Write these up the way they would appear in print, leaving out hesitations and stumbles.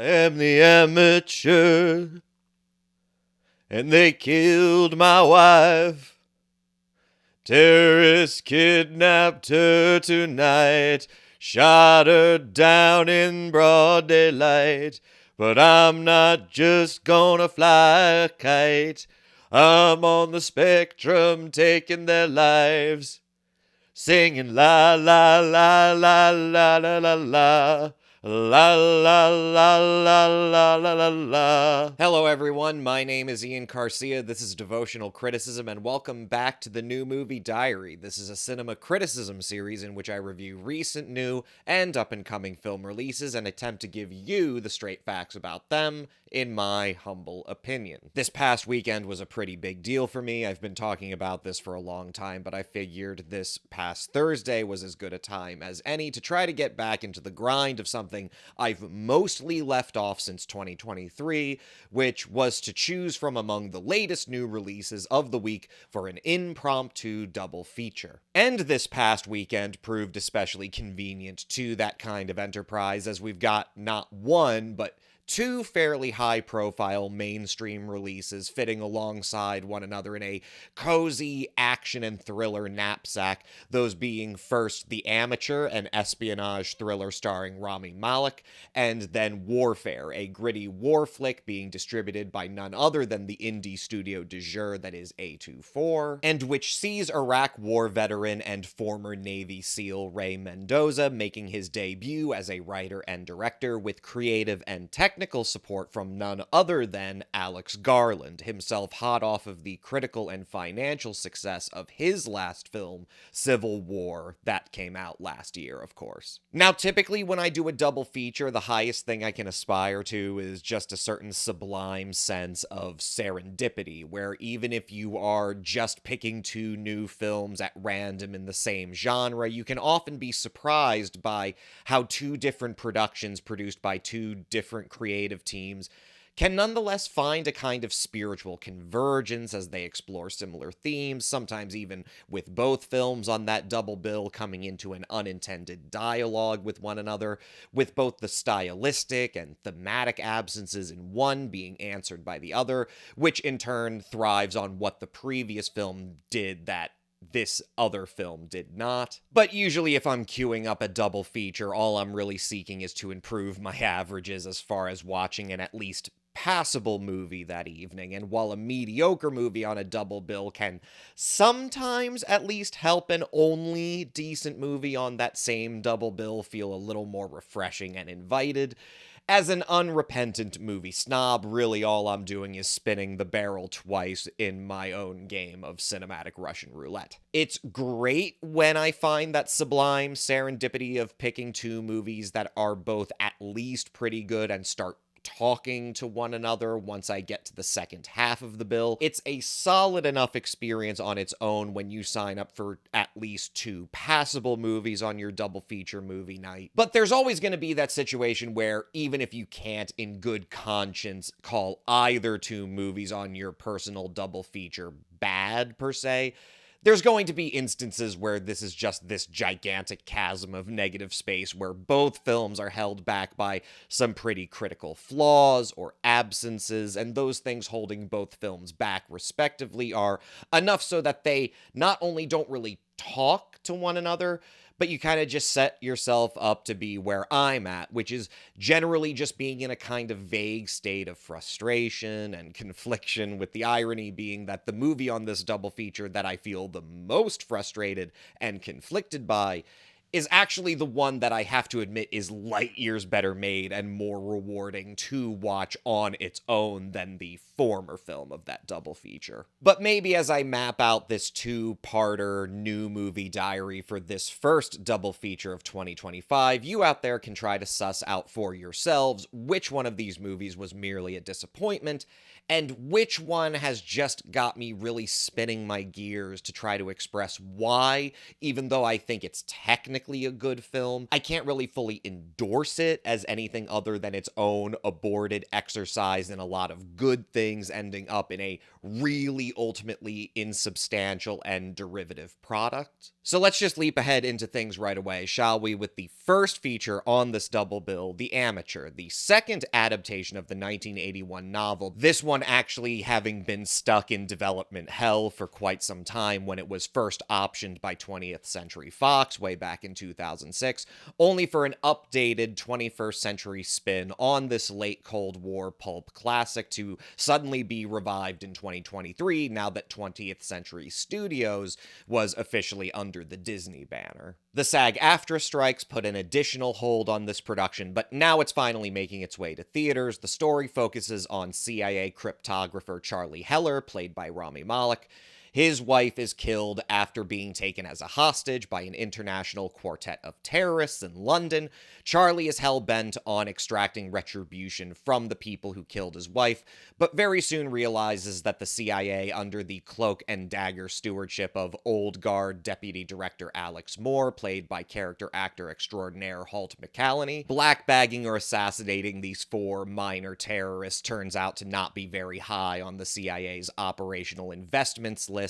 am the amateur, and they killed my wife. Terrorists kidnapped her tonight, shot her down in broad daylight. But I'm not just gonna fly a kite. I'm on the spectrum taking their lives, singing la la la la la la la la. La la la la la la la la. Hello everyone, my name is Ian Garcia, this is Devotional Criticism, and welcome back to the New Movie Diary. This is a cinema criticism series in which I review recent, new, and up-and-coming film releases and attempt to give you the straight facts about them, in my humble opinion. This past weekend was a pretty big deal for me. I've been talking about this for a long time, but I figured this past Thursday was as good a time as any to try to get back into the grind of something I've mostly left off since 2023, which was to choose from among the latest new releases of the week for an impromptu double feature. And this past weekend proved especially convenient to that kind of enterprise, as we've got not one, but two fairly high-profile mainstream releases fitting alongside one another in a cozy action and thriller knapsack, those being first The Amateur, an espionage thriller starring Rami Malek, and then Warfare, a gritty war flick being distributed by none other than the indie studio du jour that is A24, and which sees Iraq war veteran and former Navy SEAL Ray Mendoza making his debut as a writer and director with creative and technical support from none other than Alex Garland, himself hot off of the critical and financial success of his last film, Civil War, that came out last year, of course. Now, typically when I do a double feature, the highest thing I can aspire to is just a certain sublime sense of serendipity, where even if you are just picking two new films at random in the same genre, you can often be surprised by how two different productions produced by two different creative teams can nonetheless find a kind of spiritual convergence as they explore similar themes, sometimes even with both films on that double bill coming into an unintended dialogue with one another, with both the stylistic and thematic absences in one being answered by the other, which in turn thrives on what the previous film did that this other film did not. But usually if I'm queuing up a double feature, all I'm really seeking is to improve my averages as far as watching an at least passable movie that evening, and while a mediocre movie on a double bill can sometimes at least help an only decent movie on that same double bill feel a little more refreshing and invited, as an unrepentant movie snob, really all I'm doing is spinning the barrel twice in my own game of cinematic Russian roulette. It's great when I find that sublime serendipity of picking two movies that are both at least pretty good and start talking to one another once I get to the second half of the bill. It's a solid enough experience on its own when you sign up for at least two passable movies on your double feature movie night. But there's always going to be that situation where even if you can't in good conscience call either two movies on your personal double feature bad per se, there's going to be instances where this is just this gigantic chasm of negative space where both films are held back by some pretty critical flaws or absences, and those things holding both films back respectively are enough so that they not only don't really talk to one another, but you kind of just set yourself up to be where I'm at, which is generally just being in a kind of vague state of frustration and confliction, with the irony being that the movie on this double feature that I feel the most frustrated and conflicted by is actually the one that I have to admit is light years better made and more rewarding to watch on its own than the former film of that double feature. But maybe as I map out this two-parter new movie diary for this first double feature of 2025, you out there can try to suss out for yourselves which one of these movies was merely a disappointment and which one has just got me really spinning my gears to try to express why, even though I think it's technically technically a good film. I can't really fully endorse it as anything other than its own aborted exercise in a lot of good things ending up in a really ultimately insubstantial and derivative product. So let's just leap ahead into things right away, shall we, with the first feature on this double bill, The Amateur, the second adaptation of the 1981 novel, this one actually having been stuck in development hell for quite some time when it was first optioned by 20th Century Fox way back in 2006, only for an updated 21st century spin on this late Cold War pulp classic to suddenly be revived in 2023 now that 20th Century Studios was officially under the Disney banner. The SAG-AFTRA strikes put an additional hold on this production, but now it's finally making its way to theaters. The story focuses on CIA cryptographer Charlie Heller, played by Rami Malek. His wife is killed after being taken as a hostage by an international quartet of terrorists in London. Charlie is hell-bent on extracting retribution from the people who killed his wife, but very soon realizes that the CIA, under the cloak and dagger stewardship of old guard Deputy Director Alex Moore, played by character actor extraordinaire Halt McCallany, blackbagging or assassinating these four minor terrorists turns out to not be very high on the CIA's operational investments list.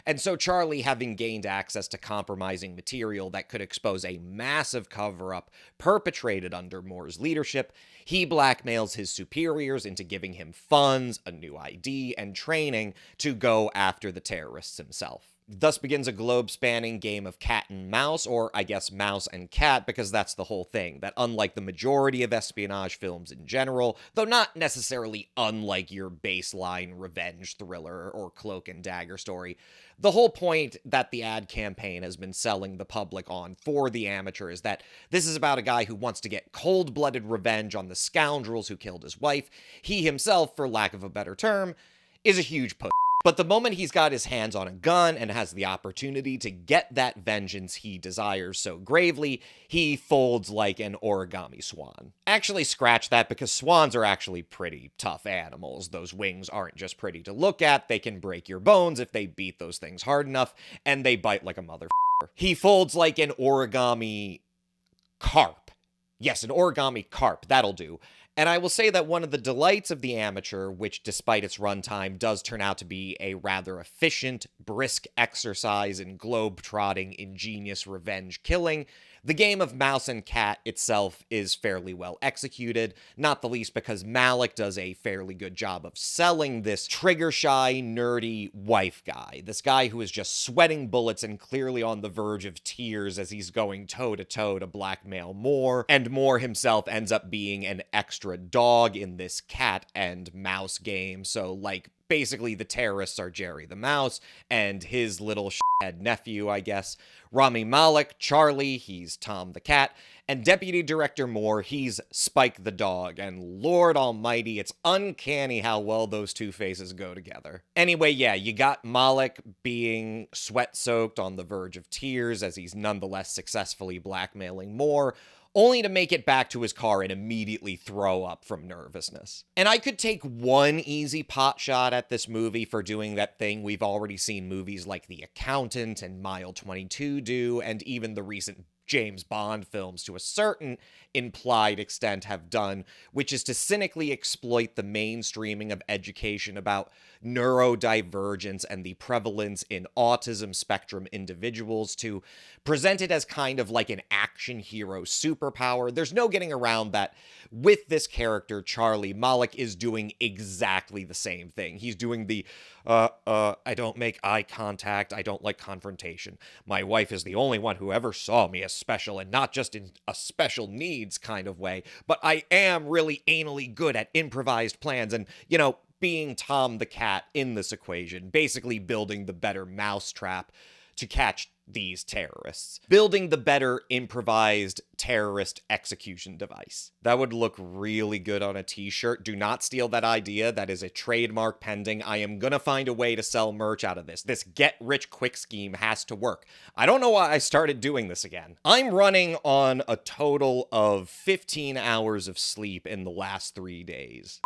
And so Charlie, having gained access to compromising material that could expose a massive cover-up perpetrated under Moore's leadership, he blackmails his superiors into giving him funds, a new ID, and training to go after the terrorists himself. Thus begins a globe-spanning game of cat and mouse, or I guess mouse and cat, because that's the whole thing, that unlike the majority of espionage films in general, though not necessarily unlike your baseline revenge thriller or cloak and dagger story, the whole point that the ad campaign has been selling the public on for The Amateur is that this is about a guy who wants to get cold-blooded revenge on the scoundrels who killed his wife. He himself, for lack of a better term, is a huge pussy. But the moment he's got his hands on a gun and has the opportunity to get that vengeance he desires so gravely, he folds like an origami swan. Actually, scratch that, because swans are actually pretty tough animals. Those wings aren't just pretty to look at, they can break your bones if they beat those things hard enough, and they bite like a motherfucker. He folds like an origami carp. Yes, an origami carp, that'll do. And I will say that one of the delights of The Amateur, which despite its runtime does turn out to be a rather efficient, brisk exercise in globe-trotting, ingenious revenge killing, the game of mouse and cat itself is fairly well executed, not the least because Malik does a fairly good job of selling this trigger-shy, nerdy wife guy. This guy who is just sweating bullets and clearly on the verge of tears as he's going toe-to-toe to blackmail Moore, and Moore himself ends up being an extra dog in this cat and mouse game, so, like, basically the terrorists are Jerry the Mouse, and his little shithead nephew, I guess, Rami Malek, Charlie, he's Tom the Cat, and Deputy Director Moore, he's Spike the Dog, and Lord Almighty, it's uncanny how well those two faces go together. Anyway, yeah, you got Malek being sweat-soaked on the verge of tears as he's nonetheless successfully blackmailing Moore, only to make it back to his car and immediately throw up from nervousness. And I could take one easy pot shot at this movie for doing that thing we've already seen movies like The Accountant and Mile 22 do, and even the recent James Bond films to a certain implied extent have done, which is to cynically exploit the mainstreaming of education about neurodivergence and the prevalence in autism spectrum individuals to present it as kind of like an action hero superpower. There's no getting around that with this character, Charlie, Malek is doing exactly the same thing. He's doing the, I don't make eye contact, I don't like confrontation. My wife is the only one who ever saw me as special, and not just in a special needs kind of way, but I am really anally good at improvised plans and, you know, being Tom the Cat in this equation, basically building the better mousetrap to catch these terrorists. Building the better improvised terrorist execution device. That would look really good on a t-shirt. Do not steal that idea. That is a trademark pending. I am gonna find a way to sell merch out of this. This get-rich-quick scheme has to work. I don't know why I started doing this again. I'm running on a total of 15 hours of sleep in the last 3 days.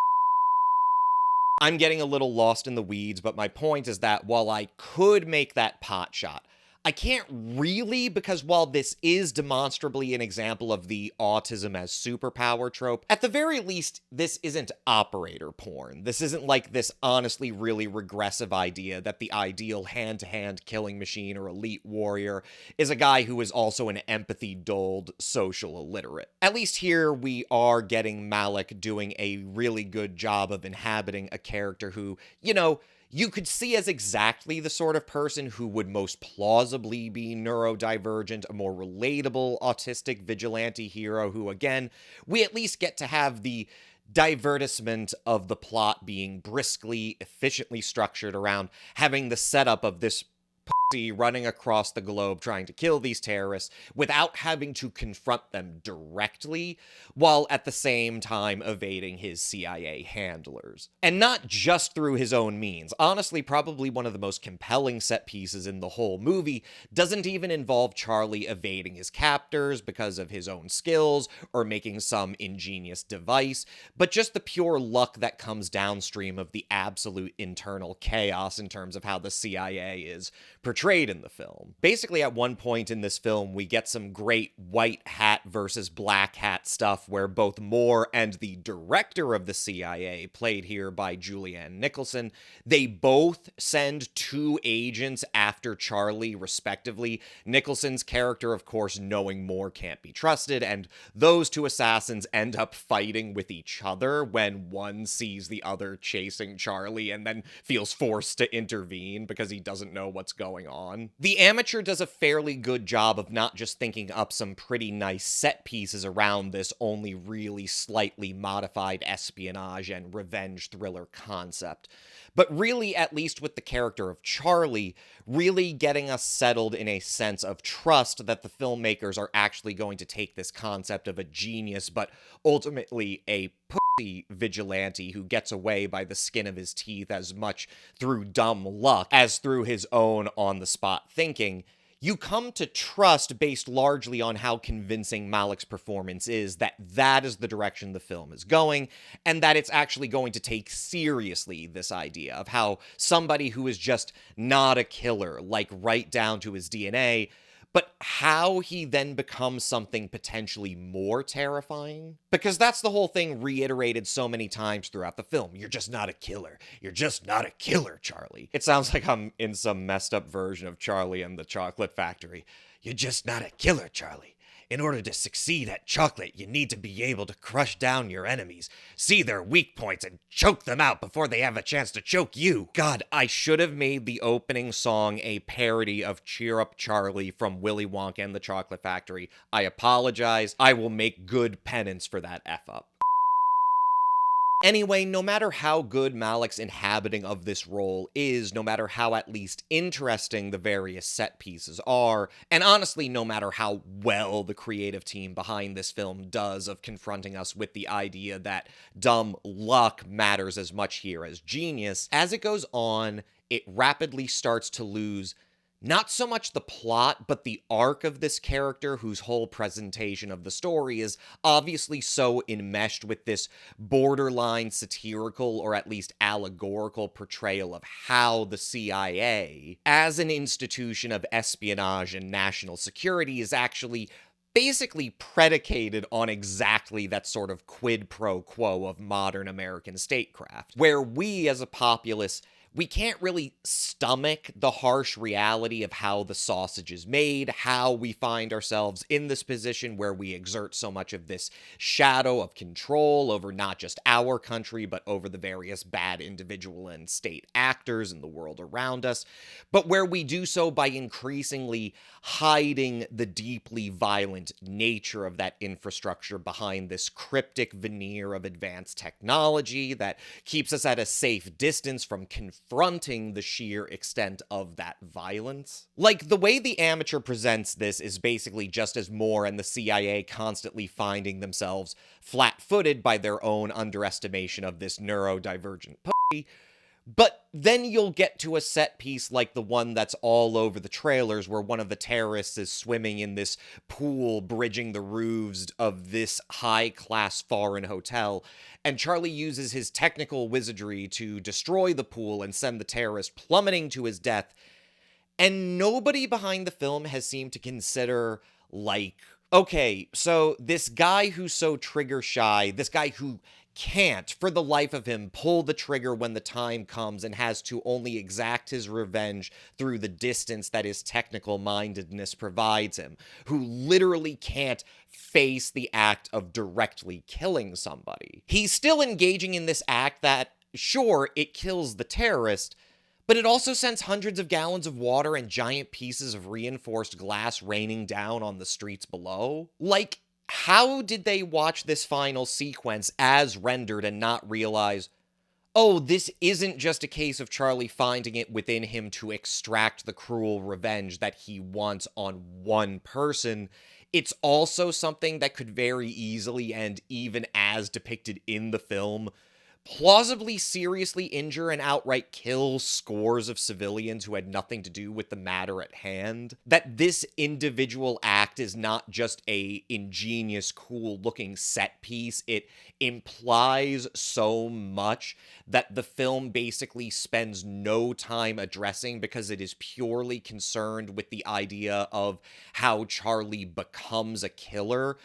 I'm getting a little lost in the weeds, but my point is that while I could make that pot shot, I can't really, because while this is demonstrably an example of the autism as superpower trope, at the very least, this isn't operator porn. This isn't like this honestly really regressive idea that the ideal hand-to-hand killing machine or elite warrior is a guy who is also an empathy-dulled social illiterate. At least here we are getting Malick doing a really good job of inhabiting a character who, you could see as exactly the sort of person who would most plausibly be neurodivergent, a more relatable autistic vigilante hero who, again, we at least get to have the divertisement of the plot being briskly, efficiently structured around having the setup of this running across the globe trying to kill these terrorists without having to confront them directly, while at the same time evading his CIA handlers. And not just through his own means. Honestly, probably one of the most compelling set pieces in the whole movie doesn't even involve Charlie evading his captors because of his own skills or making some ingenious device, but just the pure luck that comes downstream of the absolute internal chaos in terms of how the CIA is portrayed in the film. Basically, at one point in this film, we get some great white hat versus black hat stuff where both Moore and the director of the CIA, played here by Julianne Nicholson, they both send two agents after Charlie, respectively. Nicholson's character, of course, knowing Moore can't be trusted, and those two assassins end up fighting with each other when one sees the other chasing Charlie and then feels forced to intervene because he doesn't know what's going on. The Amateur does a fairly good job of not just thinking up some pretty nice set pieces around this only really slightly modified espionage and revenge thriller concept, but really, at least with the character of Charlie, really getting us settled in a sense of trust that the filmmakers are actually going to take this concept of a genius, but ultimately a vigilante who gets away by the skin of his teeth as much through dumb luck as through his own on-the-spot thinking. You come to trust, based largely on how convincing Malick's performance is, that that is the direction the film is going, and that it's actually going to take seriously this idea of how somebody who is just not a killer, like right down to his DNA, but how he then becomes something potentially more terrifying. Because that's the whole thing reiterated so many times throughout the film. You're just not a killer. You're just not a killer, Charlie. It sounds like I'm in some messed up version of Charlie and the Chocolate Factory. You're just not a killer, Charlie. In order to succeed at chocolate, you need to be able to crush down your enemies, see their weak points, and choke them out before they have a chance to choke you. God, I should have made the opening song a parody of Cheer Up Charlie from Willy Wonka and the Chocolate Factory. I apologize. I will make good penance for that F-up. Anyway, no matter how good Malick's inhabiting of this role is, no matter how at least interesting the various set pieces are, and honestly, no matter how well the creative team behind this film does of confronting us with the idea that dumb luck matters as much here as genius, as it goes on, it rapidly starts to lose not so much the plot, but the arc of this character whose whole presentation of the story is obviously so enmeshed with this borderline satirical or at least allegorical portrayal of how the CIA, as an institution of espionage and national security, is actually basically predicated on exactly that sort of quid pro quo of modern American statecraft, where we as a populace, we can't really stomach the harsh reality of how the sausage is made, how we find ourselves in this position where we exert so much of this shadow of control over not just our country, but over the various bad individual and state actors in the world around us, but where we do so by increasingly hiding the deeply violent nature of that infrastructure behind this cryptic veneer of advanced technology that keeps us at a safe distance from confronting the sheer extent of that violence. Like, the way the Amateur presents this is basically just as Moore and the CIA constantly finding themselves flat-footed by their own underestimation of this neurodivergent pussy. But then you'll get to a set piece like the one that's all over the trailers where one of the terrorists is swimming in this pool bridging the roofs of this high-class foreign hotel, and Charlie uses his technical wizardry to destroy the pool and send the terrorist plummeting to his death. And nobody behind the film has seemed to consider, like, okay, so this guy who's so trigger shy, this guy who can't, for the life of him, pull the trigger when the time comes and has to only exact his revenge through the distance that his technical mindedness provides him, who literally can't face the act of directly killing somebody. He's still engaging in this act that, sure, it kills the terrorist, but it also sends hundreds of gallons of water and giant pieces of reinforced glass raining down on the streets below. Like, how did they watch this final sequence as rendered and not realize, oh, this isn't just a case of Charlie finding it within him to extract the cruel revenge that he wants on one person. It's also something that could very easily, and even as depicted in the film, plausibly seriously injure and outright kill scores of civilians who had nothing to do with the matter at hand. That this individual act is not just a ingenious, cool-looking set piece. It implies so much that the film basically spends no time addressing because it is purely concerned with the idea of how Charlie becomes a killer,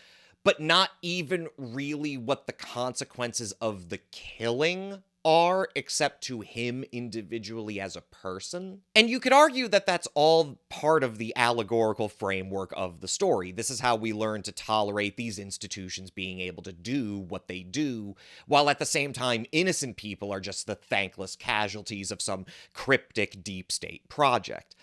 but not even really what the consequences of the killing are, except to him individually as a person. And you could argue that that's all part of the allegorical framework of the story. This is how we learn to tolerate these institutions being able to do what they do, while at the same time innocent people are just the thankless casualties of some cryptic deep state project.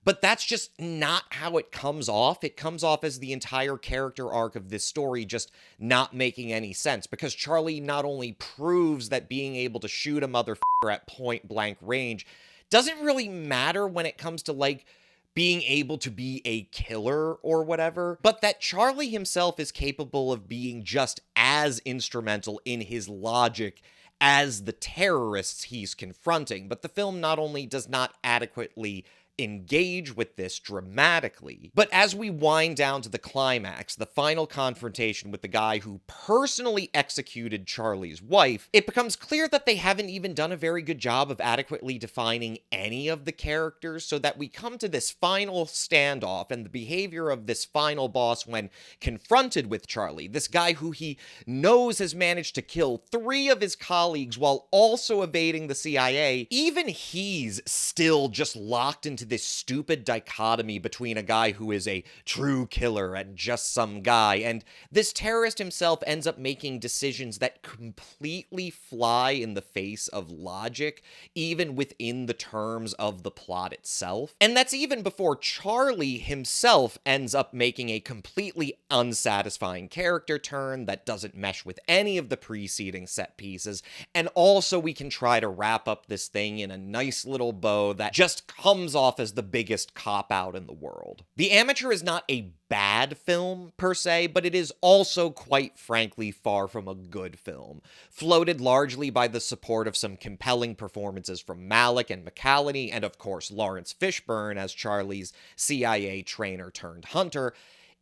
But that's just not how it comes off. It comes off as the entire character arc of this story just not making any sense, because Charlie not only proves that being able to shoot a motherfucker at point blank range doesn't really matter when it comes to, like, being able to be a killer or whatever, but that Charlie himself is capable of being just as instrumental in his logic as the terrorists he's confronting. But the film not only does not adequately engage with this dramatically, but as we wind down to the climax, the final confrontation with the guy who personally executed Charlie's wife, it becomes clear that they haven't even done a very good job of adequately defining any of the characters, so that we come to this final standoff and the behavior of this final boss when confronted with Charlie, this guy who he knows has managed to kill 3 of his colleagues while also evading the CIA. Even he's still just locked into this stupid dichotomy between a guy who is a true killer and just some guy, and this terrorist himself ends up making decisions that completely fly in the face of logic, even within the terms of the plot itself. And that's even before Charlie himself ends up making a completely unsatisfying character turn that doesn't mesh with any of the preceding set pieces, and also we can try to wrap up this thing in a nice little bow that just comes off as the biggest cop-out in the world. The Amateur is not a bad film, per se, but it is also, quite frankly, far from a good film, floated largely by the support of some compelling performances from Malick and McCallany, and of course Lawrence Fishburne as Charlie's CIA trainer turned hunter.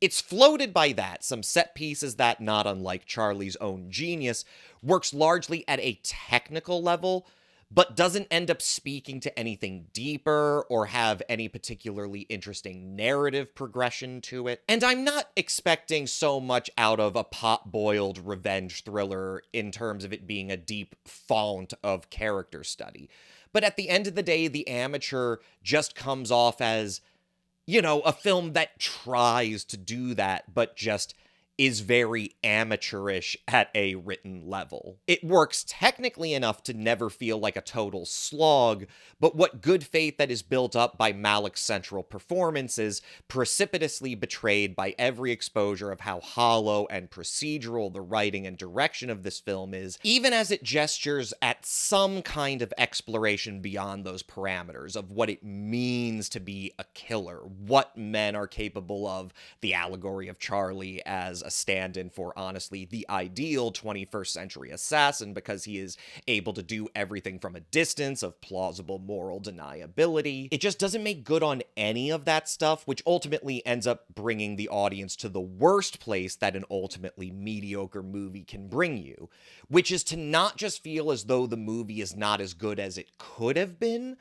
It's floated by that, some set pieces that, not unlike Charlie's own genius, works largely at a technical level, but doesn't end up speaking to anything deeper or have any particularly interesting narrative progression to it. And I'm not expecting so much out of a pot-boiled revenge thriller in terms of it being a deep font of character study. But at the end of the day, The Amateur just comes off as, you know, a film that tries to do that, but just is very amateurish at a written level. It works technically enough to never feel like a total slog, but what good faith that is built up by Malick's central performance is precipitously betrayed by every exposure of how hollow and procedural the writing and direction of this film is, even as it gestures at some kind of exploration beyond those parameters of what it means to be a killer, what men are capable of, the allegory of Charlie as a stand-in for, honestly, the ideal 21st century assassin, because he is able to do everything from a distance of plausible moral deniability. It just doesn't make good on any of that stuff, which ultimately ends up bringing the audience to the worst place that an ultimately mediocre movie can bring you, which is to not just feel as though the movie is not as good as it could have been,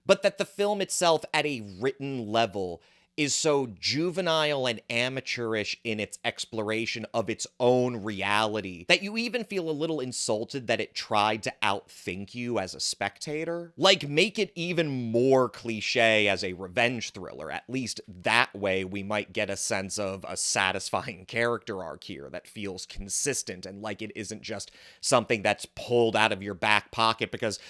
but that the film itself at a written level is so juvenile and amateurish in its exploration of its own reality that you even feel a little insulted that it tried to outthink you as a spectator. Like, make it even more cliche as a revenge thriller. At least that way we might get a sense of a satisfying character arc here that feels consistent and like it isn't just something that's pulled out of your back pocket because,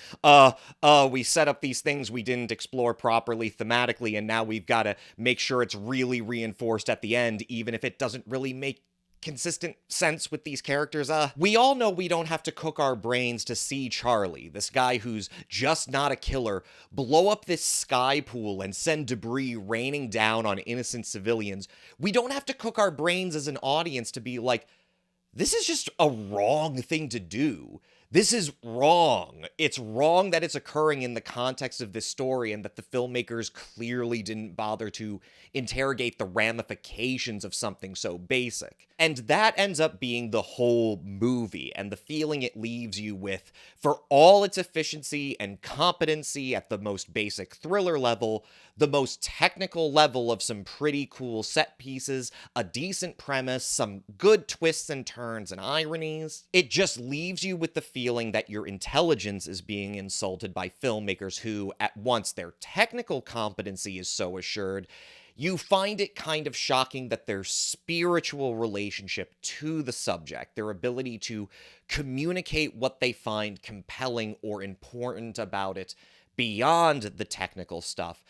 we set up these things we didn't explore properly thematically, and now we've got to make sure it's really reinforced at the end, even if it doesn't really make consistent sense with these characters. We all know we don't have to cook our brains to see Charlie, this guy who's just not a killer, blow up this sky pool and send debris raining down on innocent civilians. We don't have to cook our brains as an audience to be like, this is just a wrong thing to do. This is wrong. It's wrong that it's occurring in the context of this story and that the filmmakers clearly didn't bother to interrogate the ramifications of something so basic. And that ends up being the whole movie and the feeling it leaves you with, for all its efficiency and competency at the most basic thriller level, the most technical level of some pretty cool set pieces, a decent premise, some good twists and turns and ironies. It just leaves you with the feeling that your intelligence is being insulted by filmmakers who, at once their technical competency is so assured, you find it kind of shocking that their spiritual relationship to the subject, their ability to communicate what they find compelling or important about it beyond the technical stuff,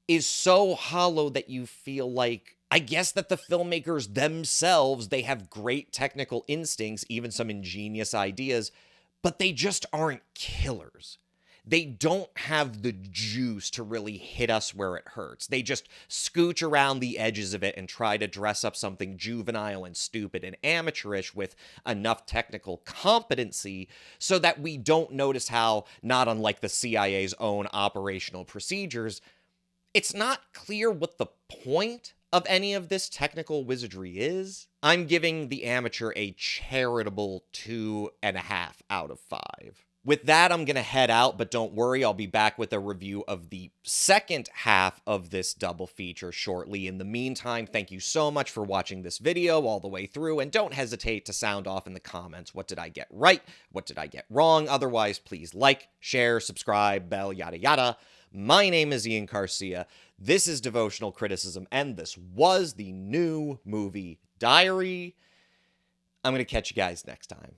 is so hollow that you feel like, I guess that the filmmakers themselves, they have great technical instincts, even some ingenious ideas, but they just aren't killers. They don't have the juice to really hit us where it hurts. They just scooch around the edges of it and try to dress up something juvenile and stupid and amateurish with enough technical competency so that we don't notice how, not unlike the CIA's own operational procedures, it's not clear what the point of any of this technical wizardry is. I'm giving The Amateur a charitable 2.5 out of 5. With that, I'm going to head out, but don't worry, I'll be back with a review of the second half of this double feature shortly. In the meantime, thank you so much for watching this video all the way through, and don't hesitate to sound off in the comments. What did I get right? What did I get wrong? Otherwise, please like, share, subscribe, bell, yada yada. My name is Ian Garcia, this is Devotional Criticism, and this was the New Movie Diary. I'm going to catch you guys next time.